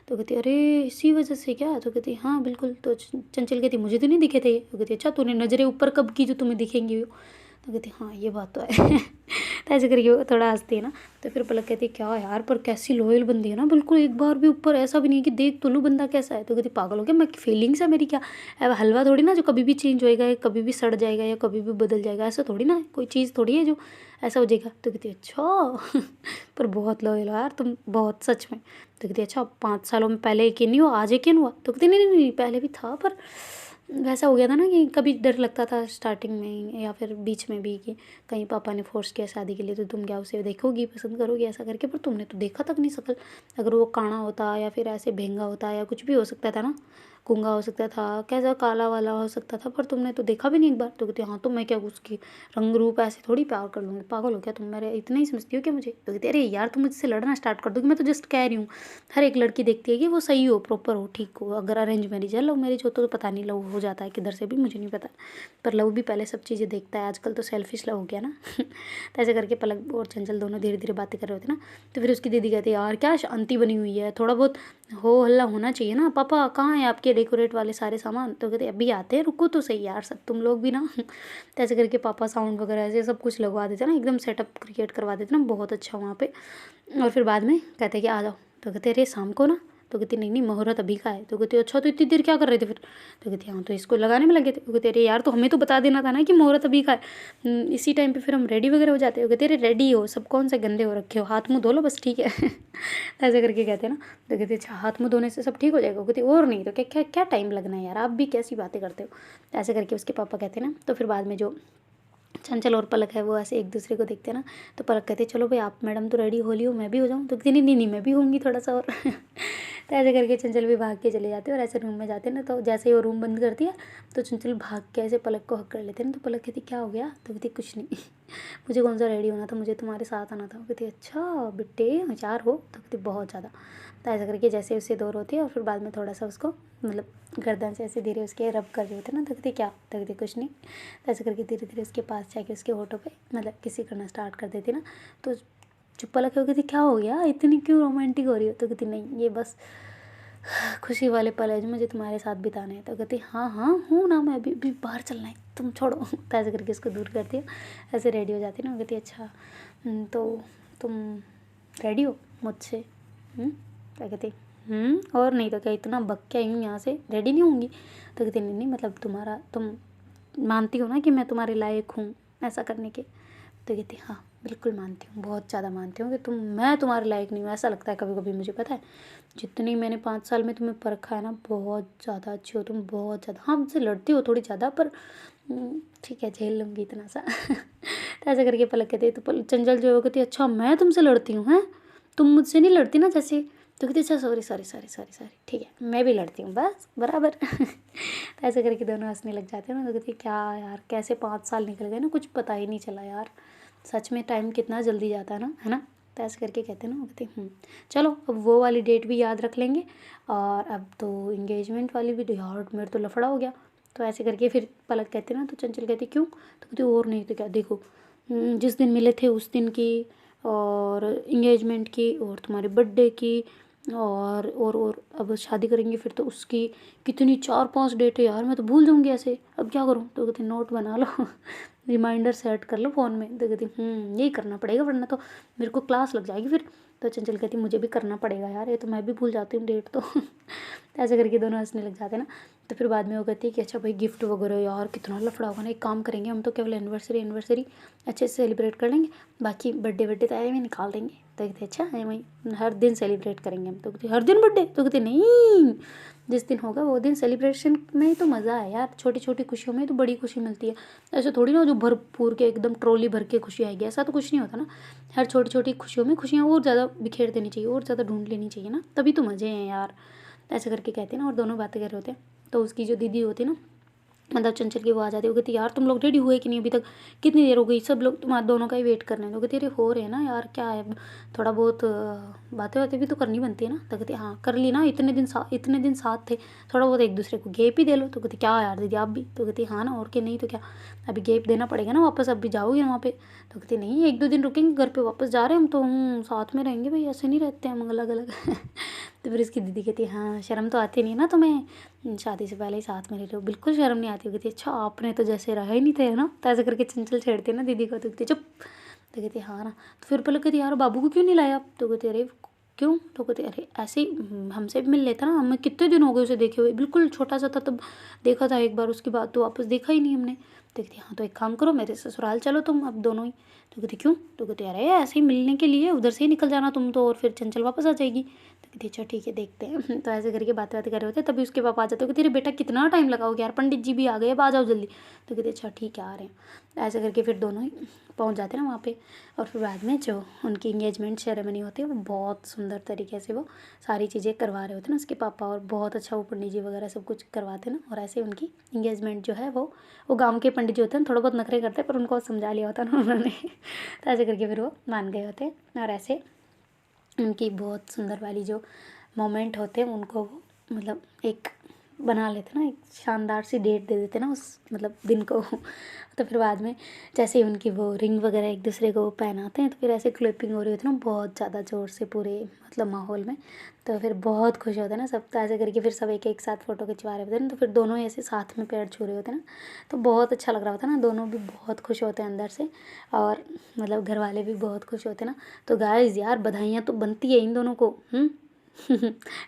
तो कहती अरे इसी वजह से क्या? तो कहती हाँ बिल्कुल। तो चंचल कहती मुझे तो नहीं दिखे थे ये। तो कहती अच्छा तूने नज़रें ऊपर कब की जो तुम्हें दिखेंगी वो? तो कहती हाँ ये बात तो है। तो ऐसे करके वो थोड़ा हंसती है ना। तो फिर पलक कहती क्या यार, पर कैसी लॉयल बंदी है ना, बिल्कुल एक बार भी ऊपर ऐसा भी नहीं है कि देख तो लूँ बंदा कैसा है। तो कहती पागल हो गया, मैं फीलिंग्स है मेरी क्या? अब हलवा थोड़ी ना जो कभी भी चेंज होएगा, या कभी भी सड़ जाएगा, या कभी भी बदल जाएगा, ऐसा थोड़ी ना है, कोई चीज़ थोड़ी है जो ऐसा हो जाएगा। तो कहती अच्छा। पर बहुत लॉयल हो यार तुम, बहुत सच में। तो कहती अच्छा 5 सालों में पहले यकीन नहीं हुआ, आज यकीन हुआ? तो कहती नहीं नहीं नहीं पहले भी था, पर वैसा हो गया था ना कि कभी डर लगता था स्टार्टिंग में या फिर बीच में भी कि कहीं पापा ने फोर्स किया शादी के लिए तो तुम क्या उसे देखोगी पसंद करोगी ऐसा करके, पर तुमने तो देखा तक नहीं शक्ल। अगर वो काना होता या फिर ऐसे भेंगा होता या कुछ भी हो सकता था ना, गूंगा हो सकता था, कैसा काला वाला हो सकता था, पर तुमने तो देखा भी नहीं एक बार। तो कहती हाँ तो मैं क्या उसकी रंग रूप ऐसे थोड़ी प्यार कर लूँगी, पागल हो क्या तुम, मेरे इतना ही समझती हो क्या मुझे? तो कहती अरे यार तुम मुझसे लड़ना स्टार्ट कर दोगी, मैं तो जस्ट कह रही हूँ। हर एक लड़की देखती है कि वो सही हो, प्रॉपर हो, ठीक हो। अगर अरेंज मैरिज है, लव मैरिज हो तो पता नहीं लव हो जाता है किधर से भी, मुझे नहीं पता, पर लव भी पहले सब चीज़ें देखता है। आजकल तो सेल्फिश लव हो गया ना। तो ऐसे करके पलक और चंचल दोनों धीरे धीरे बातें कर रहे होते ना। तो फिर उसकी दीदी कहती है यार क्या शांति बनी हुई है, थोड़ा बहुत हो हल्ला होना चाहिए ना। पापा कहाँ है आपके डेकोरेट वाले सारे सामान? तो कहते अभी आते हैं, रुको तो सही यार सब तुम लोग भी ना। तो ऐसे करके पापा साउंड वगैरह ऐसे सब कुछ लगवा देते ना, एकदम सेटअप क्रिएट करवा देते ना बहुत अच्छा वहाँ पे। और फिर बाद में कहते कि आ जाओ। तो कहते अरे शाम को ना? तो कहती नहीं नहीं मुहूर्त अभी का है। तो कहती अच्छा तो इतनी देर क्या कर रहे थे फिर? तो कहती हाँ तो इसको लगाने में लगे थे। तो कहते अरे यार तो हमें तो बता देना था ना कि मुहूर्त अभी का है, इसी टाइम पे फिर हम रेडी वगैरह हो जाते हो। कहते अरे रेडी हो सब, कौन से गंदे हो रखे हो, हाथ मुँह धो लो बस ठीक है। ऐसे करके कहते हैं ना। तो कहते अच्छा हाथ मुँह धोने से सब ठीक हो जाएगा? कहती और नहीं तो क्या क्या क्या टाइम लगना है यार, आप भी कैसी बातें करते हो। ऐसे करके उसके पापा कहते हैं ना। तो फिर बाद में जो चंचल और पलक है वो ऐसे एक दूसरे को देखते हैं ना, तो पलक कहते चलो भाई आप मैडम तो रेडी हो ली हो, मैं भी हो जाऊँ, तो कहती नहीं नहीं नहीं मैं भी होंगी थोड़ा सा और तो ऐसे करके चंचल भी भाग के चले जाते हैं और ऐसे रूम में जाते हैं ना, तो जैसे ही वो रूम बंद करती है तो चंचल भाग के ऐसे पलक को हक कर लेते हैं ना, तो पलक कहती क्या हो गया, तो कहती कुछ नहीं मुझे कौन सा रेडी होना था, मुझे तुम्हारे साथ आना था। वो कहती अच्छा बेटे होशियार हो, तो कहती बहुत ज़्यादा। तो ऐसा करके जैसे उससे दूर होती है और फिर बाद में थोड़ा सा उसको मतलब गर्दन से ऐसे धीरे उसके रब कर रहे होते हैं ना, तो कहती क्या, तो कहती कुछ नहीं। तो ऐसे करके धीरे धीरे उसके पास जाके उसके होठों पे मतलब किसी करना स्टार्ट कर देती ना, तो चुप पलक हो, कहती क्या हो गया इतनी क्यों रोमांटिक हो रही हो, तो कहती नहीं ये बस खुशी वाले पल है जो मुझे तुम्हारे साथ बिताने हैं। तो कहती हाँ हाँ हूँ ना, मैं अभी बाहर चलना है तुम छोड़ो। तो ऐसे करके उसको दूर करती हो, ऐसे रेडी हो जाती है ना। वो कहती अच्छा तो तुम रेडी हो मुझसे? क्या कहती और नहीं तो क्या, इतना बक के आई हूँ यहाँ से, रेडी नहीं होंगी? तो कहती नहीं नहीं मतलब तुम मानती हो ना कि मैं तुम्हारे लायक हूँ ऐसा करने के? तो कहती हाँ बिल्कुल मानती हूँ, बहुत ज़्यादा मानती हूँ कि मैं तुम्हारे लायक नहीं हूँ, ऐसा लगता है कभी कभी मुझे। पता है जितनी मैंने 5 साल में तुम्हें परखा है ना, बहुत ज़्यादा अच्छी हो तुम, बहुत ज़्यादा। हाँ मुझसे लड़ती हो थोड़ी ज़्यादा, पर ठीक है झेल लूँगी इतना सा। तो ऐसा करके पलक कहती है, तो चंचल जो है वो कहती है अच्छा मैं तुमसे लड़ती हूँ? हैं तुम मुझसे नहीं लड़ती ना जैसे? तो कहती अच्छा sorry sorry sorry sorry sorry ठीक है मैं भी लड़ती हूँ बस बराबर। तो ऐसे करके दोनों हंसने लग जाते हैं ना। तो कहती क्या यार कैसे 5 साल निकल गए ना, कुछ पता ही नहीं चला यार, सच में टाइम कितना जल्दी जाता है ना, है ना? तो ऐसे करके कहते हैं ना। वो कहते चलो अब वो वाली डेट भी याद रख लेंगे, और अब तो इंगेजमेंट वाली भी, यार मेरे तो लफड़ा हो गया। तो ऐसे करके फिर पलक कहते ना, तो चंचल कहती क्यों? तो कहती और नहीं तो क्या, देखो जिस दिन मिले थे उस दिन की, और इंगेजमेंट की, और तुम्हारे बर्थडे की, और अब शादी करेंगे फिर तो उसकी, कितनी 4-5 डेट है यार, मैं तो भूल जाऊंगी ऐसे, अब क्या करूँ? तो कहती नोट बना लो रिमाइंडर सेट कर लो फ़ोन में। तो कहती यही करना पड़ेगा वरना तो मेरे को क्लास लग जाएगी फिर। तो चंचल कहती मुझे भी करना पड़ेगा यार, ये तो मैं भी भूल जाती हूँ डेट तो। ऐसे करके दोनों हंसने लग जाते हैं ना। तो फिर बाद में वो कहती है कि अच्छा भाई गिफ्ट वगैरह यार कितना लफड़ा होगा ना, एक काम करेंगे हम तो केवल एनिवर्सरी अच्छे से सेलिब्रेट कर लेंगे, बाकी बर्थडे तो में निकाल देंगे। तो कहते अच्छा है वही हर दिन सेलिब्रेट करेंगे हम। तो कहते हर दिन बर्थडे? तो कहते नहीं जिस दिन होगा वो दिन सेलिब्रेशन में ही तो मज़ा है यार, छोटी छोटी खुशियों में तो बड़ी खुशी मिलती है। ऐसे थोड़ी ना जो भरपूर के एकदम ट्रॉली भर के खुशी आएगी, ऐसा तो कुछ नहीं होता ना। हर छोटी छोटी खुशियों में खुशियाँ और ज़्यादा बिखेर देनी चाहिए, और ज़्यादा ढूंढ लेनी चाहिए ना, तभी तो मज़े हैं यार। ऐसे करके कहते हैं ना, और दोनों बातें कर रहे होते हैं। तो उसकी जो दीदी होती है ना, मतलब चंचल की, वो आ जाती है। वो कहती यार तुम लोग रेडी हुए कि नहीं अभी तक, कितनी देर हो गई, सब लोग तुम्हारे दोनों का ही वेट कर रहे हैं। तो कहती अरे हो रहे हैं ना यार, क्या है थोड़ा बहुत बातें बातें भी तो करनी बनती है ना। तो कहती हाँ कर ली ना, इतने दिन साथ थे, थोड़ा बहुत एक दूसरे को गैप ही दे लो। तो कहती क्या यार दीदी आप भी? तो कहती हाँ ना और क्या, नहीं तो क्या, अभी गैप देना पड़ेगा ना वापस, अब भी जाओगी ना वहाँ पे? तो कहती नहीं 1-2 दिन रुकेंगे, घर पे वापस जा रहे हैं हम तो, साथ में रहेंगे भाई, ऐसे नहीं रहते हम अलग अलग। तो फिर इसकी दीदी कहती हाँ शर्म तो आती नहीं ना तुम्हें, शादी से पहले ही साथ में रह रहे हो, बिल्कुल शर्म नहीं आती। कहती अच्छा आपने तो जैसे रहा ही नहीं थे ना। तो ऐसे करके चंचल छेड़ती है ना दीदी को। तो कहती चुप। तो कहती हाँ ना। तो फिर पहले कहती यार बाबू को क्यों नहीं लाया आप? तो कहती अरे क्यों? तो कहते अरे ऐसे ही हमसे भी मिल लेता ना, हमें कितने दिन हो गए उसे देखे हुए, बिल्कुल छोटा सा था तब देखा था एक बार, उसके बाद तो वापस देखा ही नहीं हमने। तो कहती हाँ तो एक काम करो मेरे ससुराल चलो तुम अब दोनों ही। तो कहती क्यों? तो कहती अरे ऐसे ही मिलने के लिए, उधर से ही निकल जाना तुम तो, और फिर चंचल वापस आ जाएगी। तो कहती अच्छा ठीक है देखते हैं। तो ऐसे करके बातें कर रहे होते, तभी उसके पापा आ जाते। कहती अरे बेटा कितना टाइम लगाओगे यार, पंडित जी भी आ गए, अब आ जाओ जल्दी। तो कहती अच्छा ठीक है आ रहे हैं। ऐसे करके फिर दोनों ही पहुंच जाते हैं ना वहाँ पे। और फिर बाद में जो उनकी इंगेजमेंट सेरेमनी होती है, वो बहुत सुंदर तरीके से वो सारी चीज़ें करवा रहे होते हैं ना उसके पापा, और बहुत अच्छा वो पंडित जी वगैरह सब कुछ करवाते हैं ना। और ऐसे उनकी इंगेजमेंट जो है वो गांव के पंडित जी होते हैं, थोड़ा बहुत नखरे करते हैं, पर उनको समझा लिया होता है ना उन्होंने। तो ऐसे करके फिर वो मान गए होते हैं, और ऐसे उनकी बहुत सुंदर वाली जो मोमेंट होते हैं उनको वो मतलब एक बना लेते ना, एक शानदार सी डेट दे देते ना उस मतलब दिन को। तो फिर बाद में जैसे ही उनकी वो रिंग वगैरह एक दूसरे को पहनाते हैं, तो फिर ऐसे क्लिपिंग हो रही होती है ना बहुत ज़्यादा ज़ोर से पूरे मतलब माहौल में। तो फिर बहुत खुश होते हैं ना सब। तो ऐसे करके फिर सब एक एक साथ फ़ोटो खिंचवा रहे होते हैं ना, तो फिर दोनों ऐसे साथ में पैर छू रहे होते हैं ना, तो बहुत अच्छा लग रहा होता है ना, दोनों भी बहुत खुश होते हैं अंदर से, और मतलब घर वाले भी बहुत खुश होते हैं ना। तो गाइस यार बधाइयाँ तो बनती है इन दोनों को।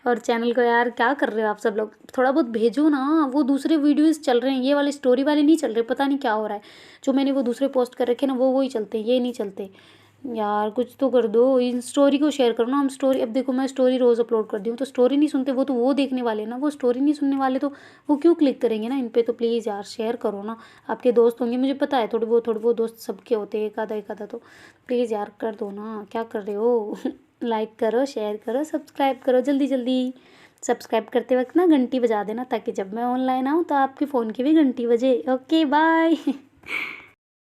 और चैनल को यार क्या कर रहे हो आप सब लोग, थोड़ा बहुत भेजो ना, वो दूसरे वीडियोस चल रहे हैं, ये वाले स्टोरी वाले नहीं चल रहे, पता नहीं क्या हो रहा है। जो मैंने वो दूसरे पोस्ट कर रखे ना वो ही चलते हैं, ये नहीं चलते। यार कुछ तो कर दो, इन स्टोरी को शेयर करो ना। हम स्टोरी, अब देखो मैं स्टोरी रोज़ अपलोड करती हूँ, तो स्टोरी नहीं सुनते वो, तो वो देखने वाले ना, वो स्टोरी नहीं सुनने वाले, तो वो क्यों क्लिक करेंगे ना इन पे। तो प्लीज़ यार शेयर करो ना। आपके दोस्त होंगे, मुझे पता है थोड़े बहुत दोस्त सबके होते हैं, एक आधा तो प्लीज़ यार कर दो ना, क्या कर रहे हो। लाइक करो, शेयर करो, सब्सक्राइब करो जल्दी जल्दी। सब्सक्राइब करते वक्त ना घंटी बजा देना, ताकि जब मैं ऑनलाइन आऊँ तो आपके फ़ोन की भी घंटी बजे। Okay bye.